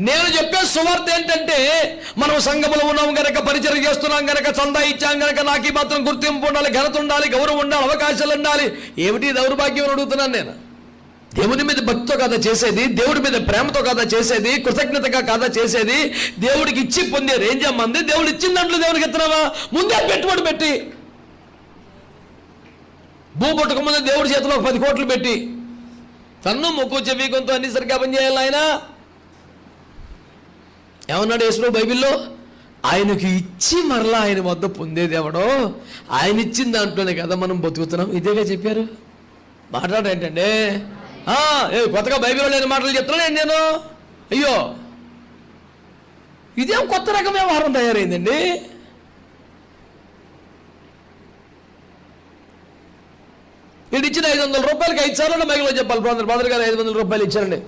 నేను చెప్పే సువార్త ఏంటంటే, మనం సంఘములో ఉన్నాం గనక, పరిచయం చేస్తున్నాం గనక, చందా ఇచ్చాం గనక, నాకు మాత్రం గుర్తింపు ఉండాలి, ఘనత ఉండాలి, గౌరవం ఉండాలి, అవకాశాలు ఉండాలి. ఏమిటి దౌర్భాగ్యం అడుగుతున్నాను నేను? దేవుని మీద భక్తితో కాదా చేసేది, దేవుడి మీద ప్రేమతో కాదా చేసేది, కృతజ్ఞతగా కాదా చేసేది? దేవుడికి ఇచ్చి పొందే రేంజ్ అమ్మంది. దేవుడు ఇచ్చిన దాంట్లో దేవుడికి ఎత్తున్నావా? ముందే పెట్టుబడి పెట్టి, భూ పుట్టక ముందు దేవుడి చేతిలో 10 కోట్లు పెట్టి, తన్ను ముక్కు చెవి కొంత అన్ని సరిగ్గా పనిచేయాలి. ఆయన ఏమన్నాడు యేసు బైబిల్లో? ఆయనకి ఇచ్చి మరలా ఆయన వద్ద పొందేది ఎవడో, ఆయన ఇచ్చిన దాంట్లోనే కదా మనం బతుకుతున్నాం. ఇదేగా చెప్పారు. మాట్లాడేంటండి? కొత్తగా బైబిల్లో లేని మాటలు చెప్తున్నాను నేను. అయ్యో, ఇదేం కొత్త రకం వ్యవహారం తయారైందండి. వీడు ఇచ్చిన 500 రూపాయలకి 5 సార్లు మైకులో చెప్పాలి, బ్రదర్ గారు 500 రూపాయలు ఇచ్చారండి.